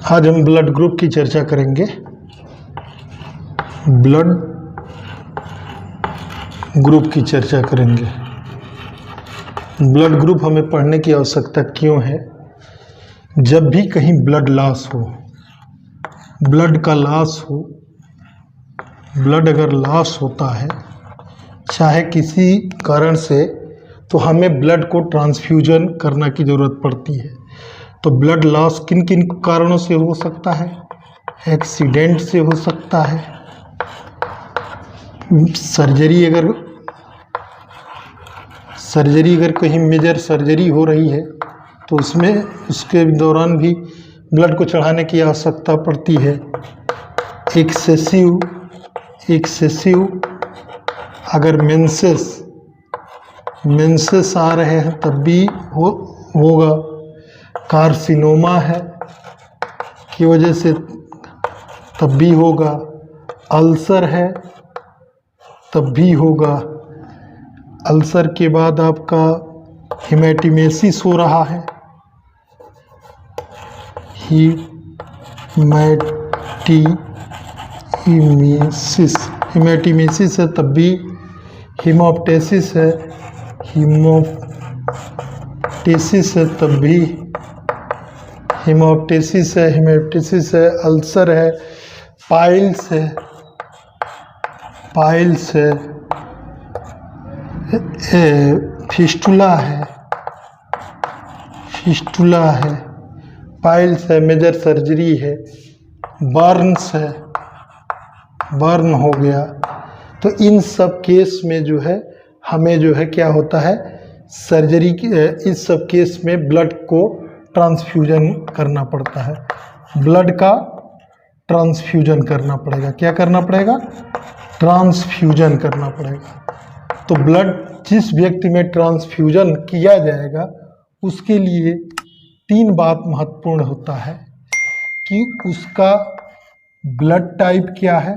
आज हम blood group की चर्चा करेंगे। ब्लड ग्रुप की चर्चा करेंगे। ब्लड ग्रुप हमें पढ़ने की आवश्यकता क्यों है? जब भी कहीं ब्लड लॉस हो, ब्लड का लॉस हो, ब्लड अगर लॉस होता है चाहे किसी कारण से, तो हमें ब्लड को ट्रांसफ्यूजन करने की ज़रूरत पड़ती है। तो ब्लड लॉस किन किन कारणों से हो सकता है? एक्सीडेंट से हो सकता है, सर्जरी अगर कहीं मेजर सर्जरी हो रही है तो उसके दौरान भी ब्लड को चढ़ाने की आवश्यकता पड़ती है। एक्सेसिव अगर मेंसेस आ रहे हैं तब भी होगा। कार्सिनोमा है की वजह से तब भी होगा। अल्सर है तब भी होगा। अल्सर के बाद आपका हेमेटिमेसिस हो रहा है, हेमेटिमेसिस है तब भी। हीमोप्टेसिस है तब भी। हेमेप्टेसिस है, अल्सर है, पाइल्स है, फिस्टुला है, पाइल्स है, मेजर सर्जरी है, बर्न हो गया। तो इन सब केस में जो है हमें जो है क्या होता है, सर्जरी की इस सब केस में ब्लड को ट्रांसफ्यूजन करना पड़ता है। ब्लड का ट्रांसफ्यूजन करना पड़ेगा। क्या करना पड़ेगा? ट्रांसफ्यूजन करना पड़ेगा। तो ब्लड जिस व्यक्ति में ट्रांसफ्यूजन किया जाएगा उसके लिए 3 बात महत्वपूर्ण होता है कि उसका ब्लड टाइप क्या है,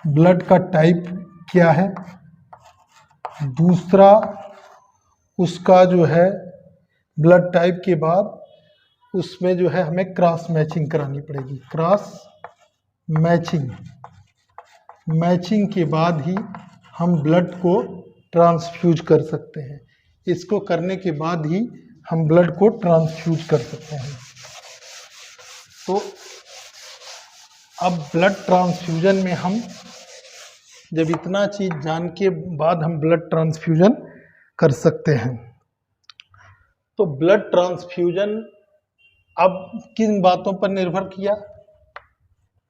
ब्लड का टाइप क्या है, दूसरा उसका जो है ब्लड टाइप के बाद उसमें जो है हमें क्रॉस मैचिंग करानी पड़ेगी। क्रॉस मैचिंग के बाद ही हम ब्लड को ट्रांसफ्यूज कर सकते हैं। इसको करने के बाद ही हम ब्लड को ट्रांसफ्यूज कर सकते हैं। तो अब ब्लड ट्रांसफ्यूजन में हम जब इतना चीज जान के बाद हम ब्लड ट्रांसफ्यूजन कर सकते हैं। तो ब्लड ट्रांसफ्यूजन अब किन बातों पर निर्भर किया?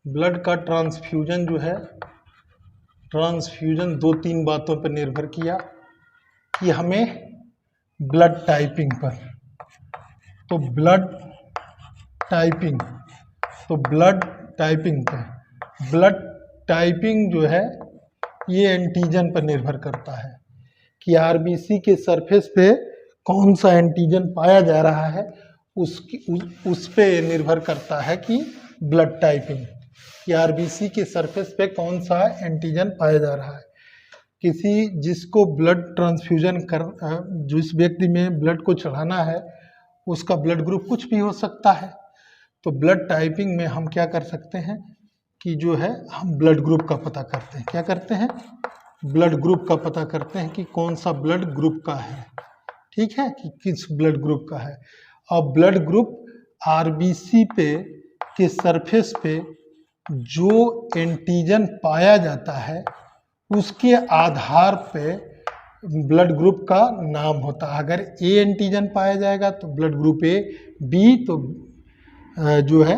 ब्लड का ट्रांसफ्यूजन जो है, ट्रांसफ्यूजन 2-3 बातों पर निर्भर किया कि हमें ब्लड टाइपिंग पर। तो ब्लड टाइपिंग जो है ये एंटीजन पर निर्भर करता है कि आरबीसी के सरफेस पे कौन सा एंटीजन पाया जा रहा है। उस पे निर्भर करता है कि ब्लड टाइपिंग कि आरबीसी के सरफेस पे कौन सा एंटीजन पाया जा रहा है। जिसको ब्लड ट्रांसफ्यूजन जिस व्यक्ति में ब्लड को चढ़ाना है उसका ब्लड ग्रुप कुछ भी हो सकता है। तो ब्लड टाइपिंग में हम क्या कर सकते हैं कि जो है हम ब्लड ग्रुप का पता करते हैं। क्या करते हैं? ब्लड ग्रुप का पता करते हैं कि कौन सा ब्लड ग्रुप का है, ठीक है, कि किस ब्लड ग्रुप का है। और ब्लड ग्रुप आरबीसी के सरफेस पे जो एंटीजन पाया जाता है उसके आधार पे ब्लड ग्रुप का नाम होता है। अगर ए एंटीजन पाया जाएगा तो ब्लड ग्रुप ए, बी तो जो है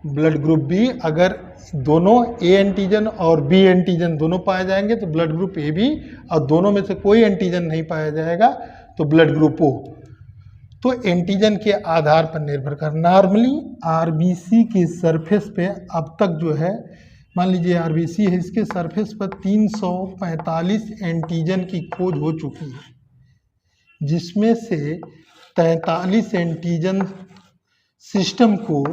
ब्लड ग्रुप बी। अगर दोनों ए एंटीजन और बी एंटीजन दोनों पाए जाएंगे तो ब्लड ग्रुप ए बी, और दोनों में से कोई एंटीजन नहीं पाया जाएगा तो ब्लड ग्रुप ओ। तो एंटीजन के आधार पर निर्भर कर। नॉर्मली आरबीसी के सरफेस पे अब तक जो है, मान लीजिए आरबीसी है, इसके सरफेस पर 345 एंटीजन की खोज हो चुकी है, जिसमें से 43 एंटीजन सिस्टम को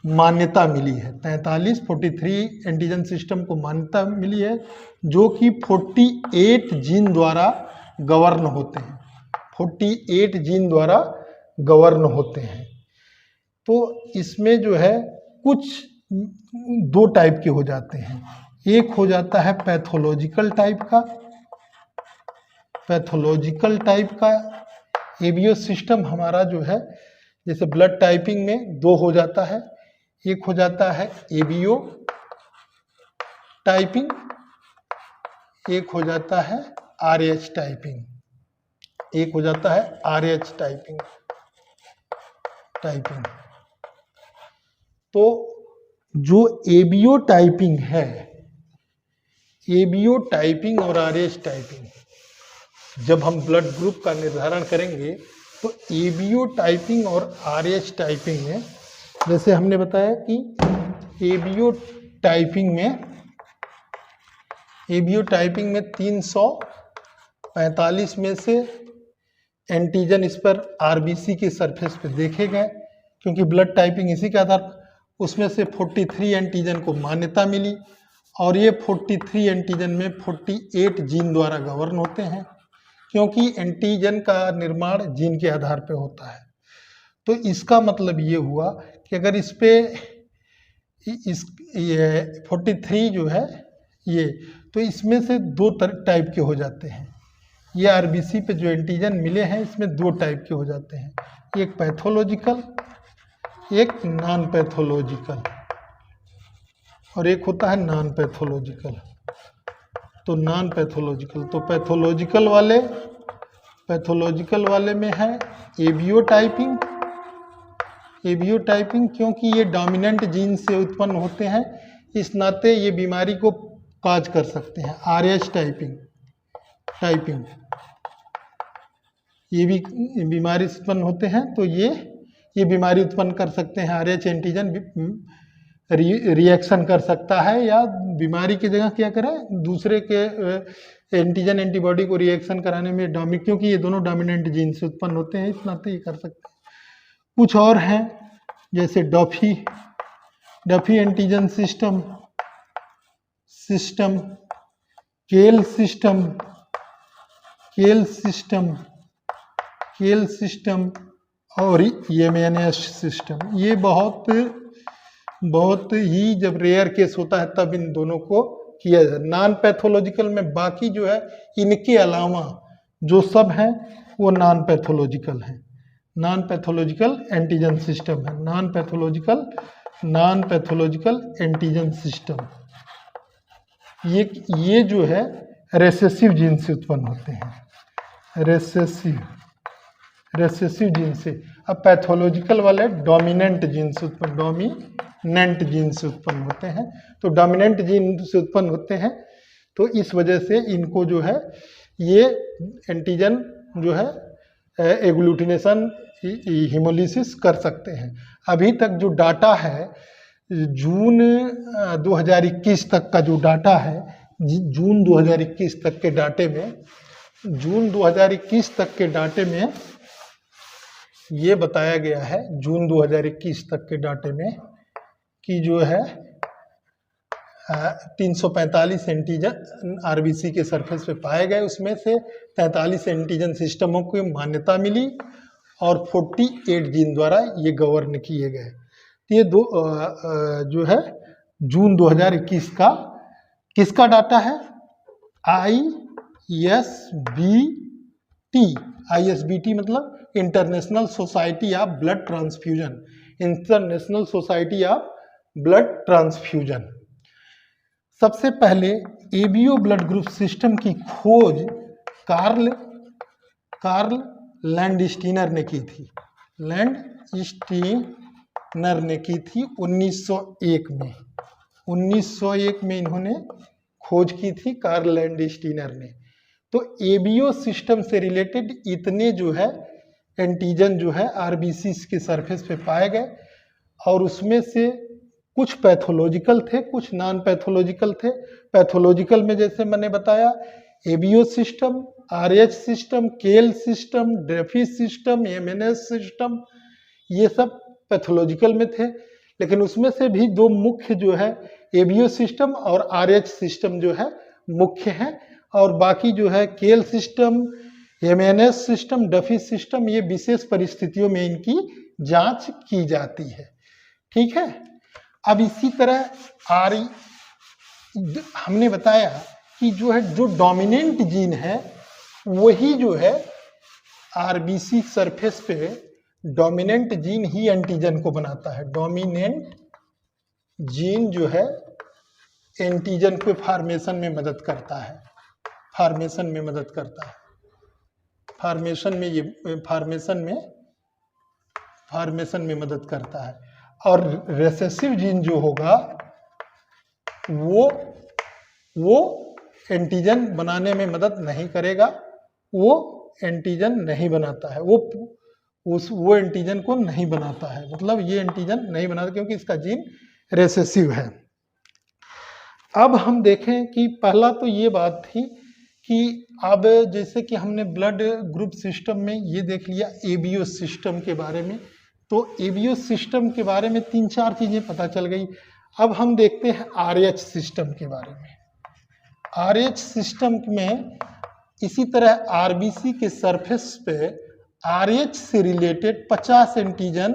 मान्यता मिली है। 43 एंटीजन सिस्टम को मान्यता मिली है जो कि 48 जीन द्वारा गवर्न होते हैं। 48 जीन द्वारा गवर्न होते हैं। तो इसमें जो है कुछ दो टाइप के हो जाते हैं। एक हो जाता है पैथोलॉजिकल टाइप का, पैथोलॉजिकल टाइप का एबीओ सिस्टम हमारा जो है, जैसे ब्लड टाइपिंग में दो हो जाता है। एक हो जाता है एबीओ टाइपिंग, एक हो जाता है आरएच टाइपिंग, एक हो जाता है आरएच टाइपिंग। तो जो एबीओ टाइपिंग है, एबीओ टाइपिंग और आरएच टाइपिंग, जब हम ब्लड ग्रुप का निर्धारण करेंगे तो एबीओ टाइपिंग और आरएच टाइपिंग में, जैसे हमने बताया कि एबीओ टाइपिंग में 345 में से एंटीजन इस पर आरबीसी के सरफेस पे देखे गए, क्योंकि ब्लड टाइपिंग इसी के आधार पर, उसमें से 43 एंटीजन को मान्यता मिली और ये 43 एंटीजन में 48 जीन द्वारा गवर्न होते हैं, क्योंकि एंटीजन का निर्माण जीन के आधार पे होता है। तो इसका मतलब ये हुआ कि अगर इस पे ये 43 जो है ये, तो इसमें से दो टाइप के हो जाते हैं। ये आरबीसी पे जो एंटीजन मिले हैं इसमें दो टाइप के हो जाते हैं, एक पैथोलॉजिकल, एक नॉन पैथोलॉजिकल, और एक होता है नॉन पैथोलॉजिकल। तो नॉन पैथोलॉजिकल, तो पैथोलॉजिकल वाले में है एबीओ टाइपिंग। एबीओ टाइपिंग क्योंकि ये डोमिनेंट जीन से उत्पन्न होते हैं, इस नाते ये बीमारी को काज कर सकते हैं। आरएच टाइपिंग ये भी बीमारी उत्पन्न होते हैं, तो ये बीमारी उत्पन्न कर सकते हैं। आरएच एंटीजन रिएक्शन कर सकता है या बीमारी की जगह क्या करें, दूसरे के एंटीजन एंटीबॉडी को रिएक्शन कराने में क्योंकि ये दोनों डोमिनेंट जीन से उत्पन्न होते हैं, इस नाते ये कर सकते हैं। कुछ और हैं जैसे डफी एंटीजन सिस्टम, केल सिस्टम और येमेनस सिस्टम। ये बहुत ही जब रेयर केस होता है तब इन दोनों को किया जाए। नॉन पैथोलॉजिकल में बाकी जो है इनके अलावा जो सब हैं वो नॉन पैथोलॉजिकल हैं। नॉन पैथोलॉजिकल एंटीजन सिस्टम है, नॉन पैथोलॉजिकल एंटीजन सिस्टम। ये जो है रेसेसिव जीन से उत्पन्न होते हैं, रेसेसिव जीन से। अब पैथोलॉजिकल वाले डोमिनेंट जीन से उत्पन्न होते हैं। तो डोमिनेंट जीन से उत्पन्न होते हैं, तो इस वजह से इनको जो है ये एंटीजन जो है एग्लूटिनेशन हीमोलिसिस कर सकते हैं। अभी तक जो डाटा है जून 2021 तक का जो डाटा है, जून 2021 तक के डाटे में ये बताया गया है, जून 2021 तक के डाटे में कि जो है 345 एंटीजन आरबीसी के सरफेस पे पाए गए, उसमें से 43 एंटीजन सिस्टमों को मान्यता मिली और 48 जीन द्वारा ये गवर्न किए गए। ये दो जो है जून 2021 का किसका डाटा है? ISBT मतलब international society of blood transfusion. सबसे पहले एबीओ ब्लड ग्रुप सिस्टम की खोज कार्ल लैंडस्टीनर ने की थी। 1901 में इन्होंने खोज की थी, कार्ल लैंडस्टीनर ने। तो एबीओ सिस्टम से रिलेटेड इतने जो है एंटीजन जो है आरबीसी के सरफेस पे पाए गए, और उसमें से कुछ पैथोलॉजिकल थे, कुछ नॉन पैथोलॉजिकल थे। पैथोलॉजिकल में जैसे मैंने बताया एबीओ सिस्टम, आरएच सिस्टम, केल system, DeFi system, MNS system, ये सब पैथोलॉजिकल में थे। लेकिन उसमें से भी दो मुख्य जो है एबीओ सिस्टम और आरएच सिस्टम जो है मुख्य हैं, और बाकी जो है केल system, MNS system, Duffy system, ये विशेष परिस्थितियों में इनकी जांच की जाती है। ठीक है, अब इसी तरह हमने बताया कि जो है जो डोमिनेंट जीन है वही जो है आरबीसी सरफेस पे डोमिनेंट जीन ही एंटीजन को बनाता है। डोमिनेंट जीन जो है एंटीजन के फॉर्मेशन में मदद करता है, फॉर्मेशन में मदद करता है, फॉर्मेशन में मदद करता है। और रिसेसिव जीन जो होगा वो एंटीजन बनाने में मदद नहीं करेगा, वो एंटीजन नहीं बनाता है, वो एंटीजन को नहीं बनाता है, मतलब ये एंटीजन नहीं बनाता क्योंकि इसका जीन रिसेसिव है। अब हम देखें कि पहला तो ये बात थी कि अब जैसे कि हमने ब्लड ग्रुप सिस्टम में ये देख लिया एबीओ सिस्टम के बारे में, तो एबीओ सिस्टम के बारे में 3-4 चीजें पता चल गई। अब हम देखते हैं आरएच सिस्टम के बारे में। आरएच सिस्टम में इसी तरह आरबीसी के सरफेस पे आरएच से रिलेटेड 50 एंटीजन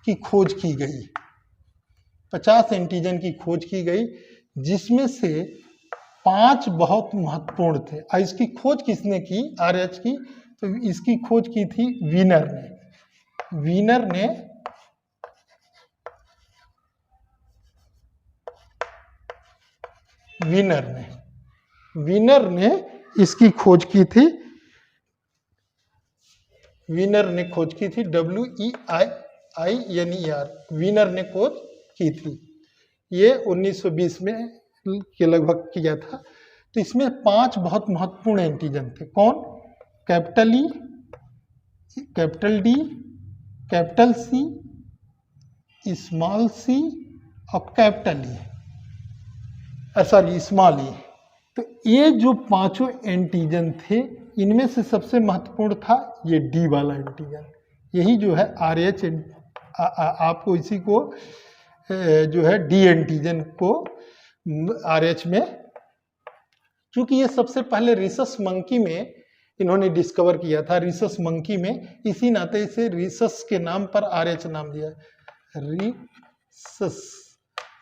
की खोज की गई, 50 एंटीजन की खोज की गई, जिसमें से 5 बहुत महत्वपूर्ण थे। इसकी खोज किसने की आरएच की? तो इसकी खोज की थी वीनर ने। वीनर ने इसकी खोज की थी, वीनर ने खोज की थी, WEINER, वीनर ने खोज की थी। ये 1920 में के लगभग किया था। तो इसमें 5 बहुत महत्वपूर्ण एंटीजन थे। कौन? Capital E, capital D, capital C, small C और capital E, sorry small E. तो ये जो 5 एंटीजन थे इनमें से सबसे महत्वपूर्ण था ये डी वाला एंटीजन। यही जो है आरएच, आपको इसी को जो है डी एंटीजन को आरएच में, क्योंकि ये सबसे पहले रिसस मंकी में इन्होंने डिस्कवर किया था, रिसस मंकी में, इसी नाते इसे रिसस के नाम पर आरएच नाम दिया।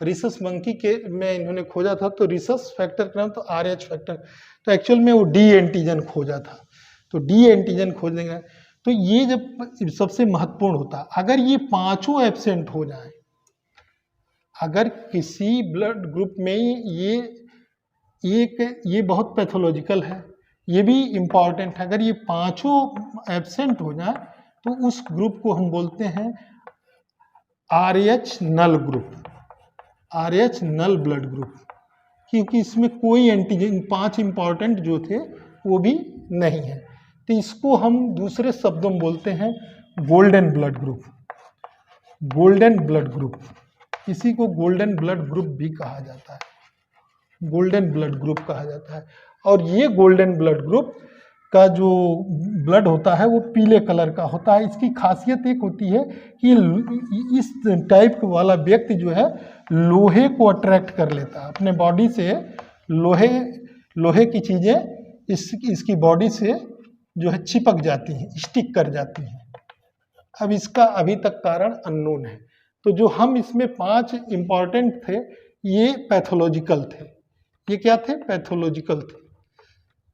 रिसस मंकी के में इन्होंने खोजा था, तो रिसस फैक्टर का नाम तो आरएच फैक्टर, तो एक्चुअल में वो डी एंटीजन खोजा था। तो डी एंटीजन खोज लेंगे तो ये जब सबसे महत्वपूर्ण होता, अगर ये 5 एब्सेंट हो जाए, अगर किसी ब्लड ग्रुप में ये बहुत पैथोलॉजिकल है, ये भी इम्पॉर्टेंट है, अगर ये 5 एब्सेंट हो जाए तो उस ग्रुप को हम बोलते हैं आरएच नल ग्रुप, आरएच नल ब्लड ग्रुप, क्योंकि इसमें कोई एंटीजन 5 इंपॉर्टेंट जो थे वो भी नहीं है। तो इसको हम दूसरे शब्दों में बोलते हैं golden blood group, golden blood group, इसी को गोल्डन ब्लड ग्रुप भी कहा जाता है, गोल्डन ब्लड ग्रुप कहा जाता है। और ये गोल्डन ब्लड ग्रुप का जो ब्लड होता है वो पीले कलर का होता है। इसकी खासियत एक होती है कि इस टाइप वाला व्यक्ति जो है लोहे को अट्रैक्ट कर लेता है अपने बॉडी से, लोहे की चीज़ें इसकी बॉडी से जो है चिपक जाती हैं, स्टिक कर जाती हैं। अब इसका अभी तक कारण अननोन है। तो जो हम इसमें 5 इंपॉर्टेंट थे ये पैथोलॉजिकल थे। ये क्या थे? पैथोलॉजिकल थे।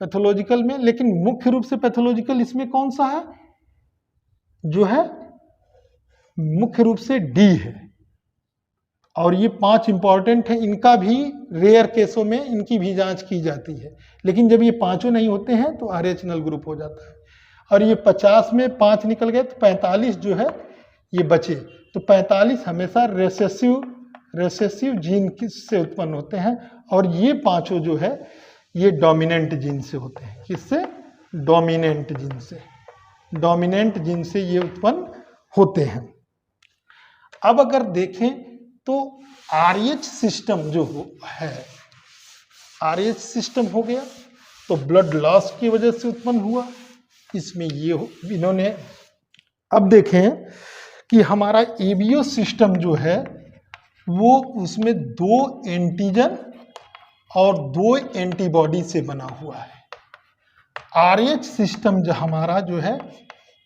पैथोलॉजिकल में, लेकिन मुख्य रूप से पैथोलॉजिकल इसमें कौन सा है? जो है मुख्य रूप से डी है। और ये 5 इंपॉर्टेंट है, इनका भी रेयर केसों में इनकी भी जांच की जाती है, लेकिन जब ये 5 नहीं होते हैं तो आरएच नल ग्रुप हो जाता है। और ये 50 में 5 निकल गए तो 45 जो है ये बचे। तो 45 हमेशा रेसेसिव जीन से उत्पन्न होते हैं, और ये 5 जो है ये डोमिनेंट जीन से होते हैं। किससे? डोमिनेंट जीन से, डोमिनेंट जीन से ये उत्पन्न होते हैं। अब अगर देखें तो आरएच सिस्टम जो है, आरएच सिस्टम हो गया तो ब्लड लॉस की वजह से उत्पन्न हुआ, इसमें ये इन्होंने, अब देखें कि हमारा एबीओ सिस्टम जो है वो उसमें 2 एंटीजन और 2 एंटीबॉडी से बना हुआ है। आरएच सिस्टम जो हमारा जो है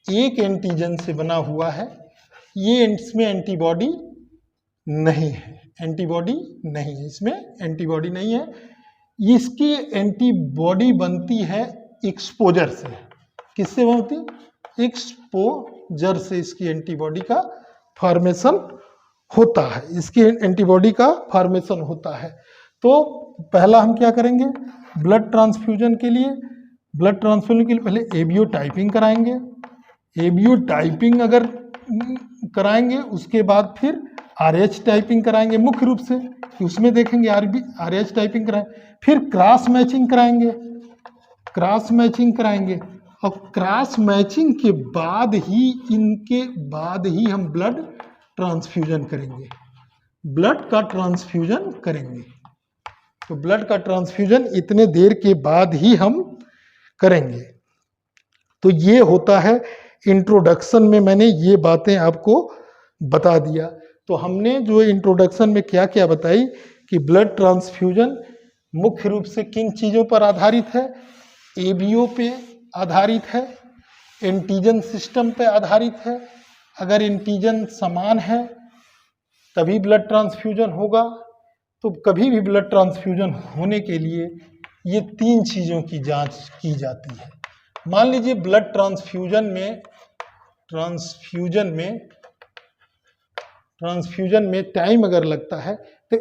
1 एंटीजन से बना हुआ है ये इसमें एंटीबॉडी नहीं है, एंटीबॉडी नहीं है, इसमें एंटीबॉडी नहीं है। इसकी एंटीबॉडी बनती है एक्सपोजर से। किससे बनती? एक्सपोजर से इसकी एंटीबॉडी का फॉर्मेशन होता है, इसकी एंटीबॉडी का फॉर्मेशन होता है। तो पहला हम क्या करेंगे, ब्लड ट्रांसफ्यूजन के लिए पहले एबीओ टाइपिंग कराएंगे। एबीओ टाइपिंग अगर कराएंगे उसके बाद फिर आरएच टाइपिंग कराएंगे, मुख्य रूप से उसमें देखेंगे आरएच टाइपिंग कराएंगे, फिर क्रॉस मैचिंग कराएंगे, और क्रॉस मैचिंग के बाद ही हम ब्लड ट्रांसफ्यूजन करेंगे, तो ब्लड का ट्रांसफ्यूजन इतने देर के बाद ही हम करेंगे। तो ये होता है इंट्रोडक्शन में, मैंने ये बातें आपको बता दिया। तो हमने जो इंट्रोडक्शन में क्या क्या बताई कि ब्लड ट्रांसफ्यूजन मुख्य रूप से किन चीज़ों पर आधारित है, एबीओ पे आधारित है, एंटीजन सिस्टम पे आधारित है। अगर एंटीजन समान है तभी ब्लड ट्रांसफ्यूजन होगा। तो कभी भी ब्लड ट्रांसफ्यूजन होने के लिए ये 3 चीज़ों की जांच की जाती है। मान लीजिए ब्लड ट्रांसफ्यूजन में टाइम अगर लगता है, तो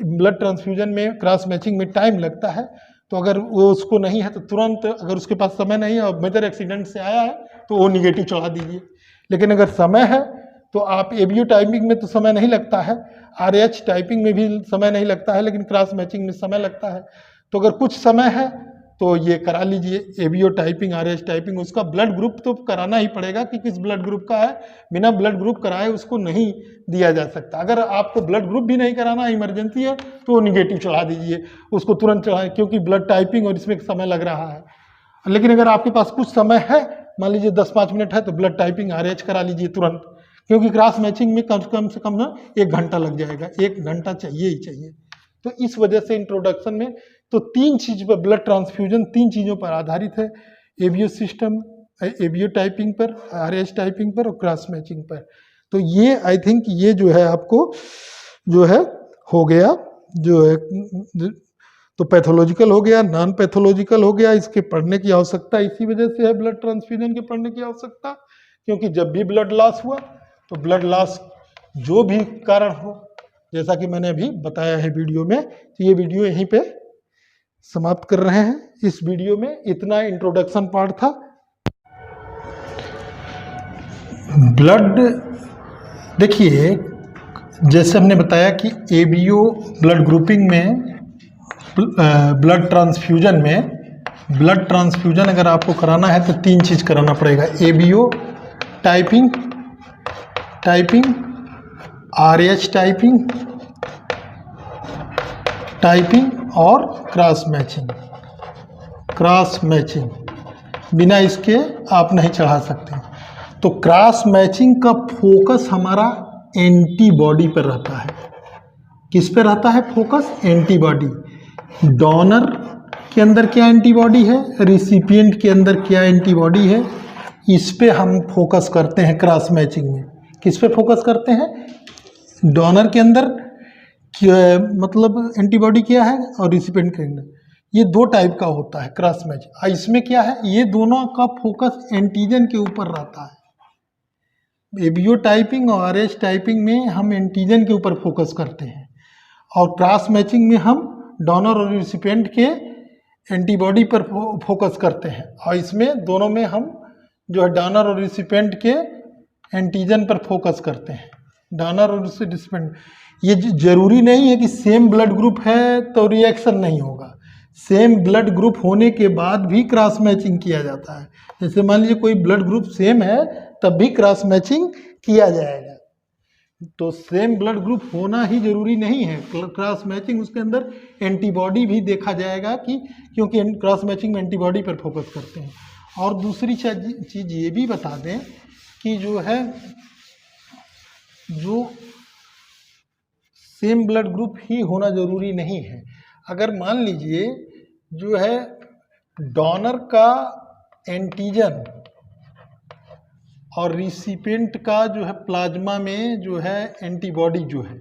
ब्लड ट्रांसफ्यूजन में क्रॉस मैचिंग में टाइम लगता है, तो अगर वो उसको नहीं है तो तुरंत, अगर उसके पास समय नहीं है और मेजर एक्सीडेंट से आया है तो वो निगेटिव चढ़ा दीजिए। लेकिन अगर समय है तो आप एबीओ टाइपिंग में तो समय नहीं लगता है, आरएच टाइपिंग में भी समय नहीं लगता है, लेकिन क्रॉस मैचिंग में समय लगता है। तो अगर कुछ समय है तो ये करा लीजिए एबीओ टाइपिंग, आरएच टाइपिंग। उसका ब्लड ग्रुप तो कराना ही पड़ेगा कि किस ब्लड ग्रुप का है, बिना ब्लड ग्रुप कराए उसको नहीं दिया जा सकता। अगर आपको ब्लड ग्रुप भी नहीं कराना, इमरजेंसी है, तो निगेटिव चढ़ा दीजिए, उसको तुरंत चढ़ाएं, क्योंकि ब्लड टाइपिंग और इसमें समय लग रहा है। लेकिन अगर आपके पास कुछ समय है, मान लीजिए 10-5 मिनट है, तो ब्लड टाइपिंग आरएच करा लीजिए तुरंत, क्योंकि क्रॉस मैचिंग में कम से कम 1 घंटा लग जाएगा, 1 घंटा चाहिए ही चाहिए। तो इस वजह से इंट्रोडक्शन में तो 3 चीज पर ब्लड ट्रांसफ्यूजन 3 चीज़ों पर आधारित है, एबीओ सिस्टम, एबीओ टाइपिंग पर, आरएच टाइपिंग पर और क्रॉस मैचिंग पर। तो ये आई थिंक ये जो है आपको जो है हो गया, जो है तो पैथोलॉजिकल हो गया, नॉन पैथोलॉजिकल हो गया। इसके पढ़ने की आवश्यकता इसी वजह से है, ब्लड ट्रांसफ्यूजन के पढ़ने की आवश्यकता, क्योंकि जब भी ब्लड लॉस हुआ तो ब्लड लॉस जो भी कारण हो, जैसा कि मैंने अभी बताया है वीडियो में, तो ये वीडियो यहीं पे समाप्त कर रहे हैं। इस वीडियो में इतना इंट्रोडक्शन पार्ट था। ब्लड देखिए, जैसे हमने बताया कि एबीओ ब्लड ग्रुपिंग में, ब्लड ट्रांसफ्यूजन अगर आपको कराना है तो 3 चीज़ कराना पड़ेगा, एबीओ टाइपिंग, आरएच टाइपिंग और क्रॉस मैचिंग। बिना इसके आप नहीं चढ़ा सकते। तो क्रॉस मैचिंग का फोकस हमारा एंटीबॉडी पर रहता है। किस पे रहता है फोकस? एंटीबॉडी। डोनर के अंदर क्या एंटीबॉडी है, रिसिपिएंट के अंदर क्या एंटीबॉडी है, इस पे हम फोकस करते हैं क्रॉस मैचिंग में। किस पे फोकस करते हैं? डोनर के अंदर मतलब एंटीबॉडी क्या है और रिसिपिएंट के अंदर, ये 2 टाइप का होता है क्रॉस मैच। इसमें क्या है, ये दोनों का फोकस एंटीजन के ऊपर रहता है। एबीओ टाइपिंग और आरएच टाइपिंग में हम एंटीजन के ऊपर फोकस करते हैं, और क्रॉस मैचिंग में हम डोनर और रिसिपिएंट के एंटीबॉडी पर फोकस करते हैं। और इसमें दोनों में हम जो है डोनर और रिसिपिएंट के एंटीजन पर फोकस करते हैं। डोनर और रिसिपिएंट, ये जरूरी नहीं है कि सेम ब्लड ग्रुप है तो रिएक्शन नहीं होगा। सेम ब्लड ग्रुप होने के बाद भी क्रॉस मैचिंग किया जाता है। जैसे मान लीजिए कोई ब्लड ग्रुप सेम है तब भी क्रॉस मैचिंग किया जाएगा। तो सेम ब्लड ग्रुप होना ही जरूरी नहीं है, क्रॉस मैचिंग उसके अंदर एंटीबॉडी भी देखा जाएगा, कि क्योंकि क्रॉस मैचिंग में एंटीबॉडी पर फोकस करते हैं। और दूसरी चीज़ ये भी बता दें कि जो है, जो सेम ब्लड ग्रुप ही होना जरूरी नहीं है। अगर मान लीजिए जो है डोनर का एंटीजन और रिसिपेंट का जो है प्लाज्मा में जो है एंटीबॉडी जो है,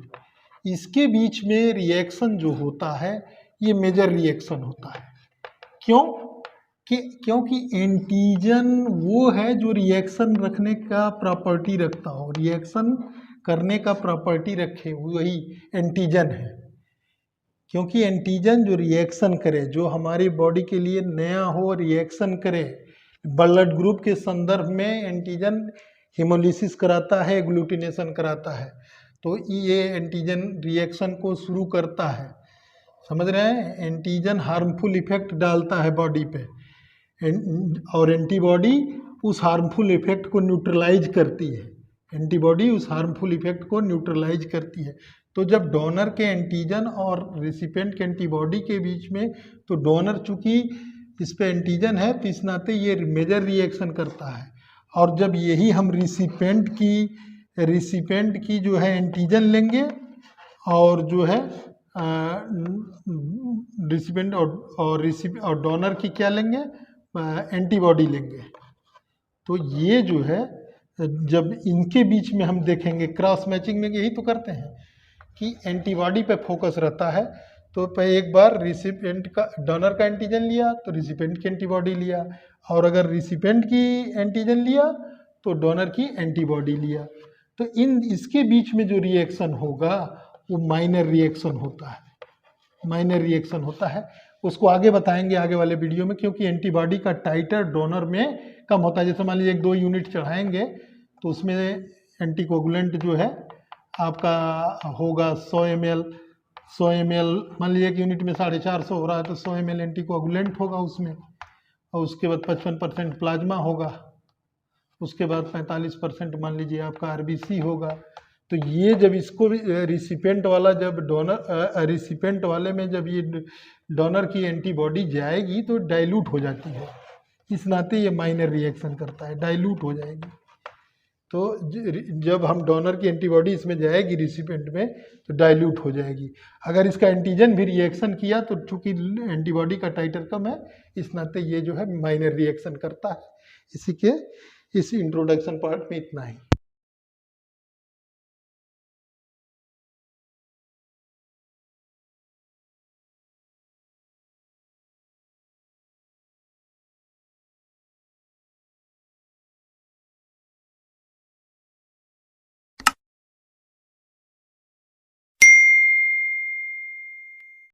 इसके बीच में रिएक्शन जो होता है ये मेजर रिएक्शन होता है। क्यों? क्योंकि एंटीजन वो है जो रिएक्शन रखने का प्रॉपर्टी रखता हो, रिएक्शन करने का प्रॉपर्टी रखे, वही एंटीजन है। क्योंकि एंटीजन जो रिएक्शन करे, जो हमारी बॉडी के लिए नया हो, रिएक्शन करे, ब्लड ग्रुप के संदर्भ में एंटीजन हेमोलिसिस कराता है, एग्लूटिनेशन कराता है, तो ये एंटीजन रिएक्शन को शुरू करता है। समझ रहे हैं? एंटीजन हार्मफुल इफेक्ट डालता है बॉडी पे, और एंटीबॉडी उस हार्मफुल इफेक्ट को न्यूट्रलाइज करती है। एंटीबॉडी उस हार्मफुल इफेक्ट को न्यूट्रलाइज करती है। तो जब डोनर के एंटीजन और रिसिपेंट के एंटीबॉडी के बीच में, तो डोनर चूंकि इस पे एंटीजन है तो इस नाते ये मेजर रिएक्शन करता है। और जब यही हम रिसिपेंट की जो है एंटीजन लेंगे और जो है रिसिपेंट और डोनर की क्या लेंगे, एंटीबॉडी लेंगे, तो ये जो है जब इनके बीच में हम देखेंगे क्रॉस मैचिंग में यही तो करते हैं कि एंटीबॉडी पे फोकस रहता है। तो एक बार रिसिपेंट का डोनर का एंटीजन लिया तो रिसिपेंट की एंटीबॉडी लिया, और अगर रिसिपेंट की एंटीजन लिया तो डोनर की एंटीबॉडी लिया। तो इसके बीच में जो रिएक्शन होगा वो माइनर रिएक्शन होता है, माइनर रिएक्शन होता है। उसको आगे बताएंगे आगे वाले वीडियो में, क्योंकि एंटीबॉडी का टाइटर डोनर में कम होता है। जैसे मान लीजिए 1-2 यूनिट चढ़ाएंगे तो उसमें एंटीकोगुलेंट जो है आपका होगा 100 ml, मान लीजिए एक यूनिट में 450 हो रहा है तो 100 ml एंटीकोगुलेंट होगा उसमें, और उसके बाद 55% प्लाज्मा होगा, उसके बाद 45% मान लीजिए आपका आरबीसी होगा। तो ये जब इसको रिसिपेंट वाला, जब डोनर रिसिपेंट वाले में जब ये डोनर की एंटीबॉडी जाएगी तो डाइल्यूट हो जाती है, इस नाते ये माइनर रिएक्शन करता है, डाइल्यूट हो जाएगी। तो जब हम डोनर की एंटीबॉडी इसमें जाएगी रिसिपेंट में तो डाइल्यूट हो जाएगी। अगर इसका एंटीजन भी रिएक्शन किया तो चूंकि एंटीबॉडी का टाइटर कम है, इस नाते ये जो है माइनर रिएक्शन करता है। इस इंट्रोडक्शन पार्ट में इतना ही।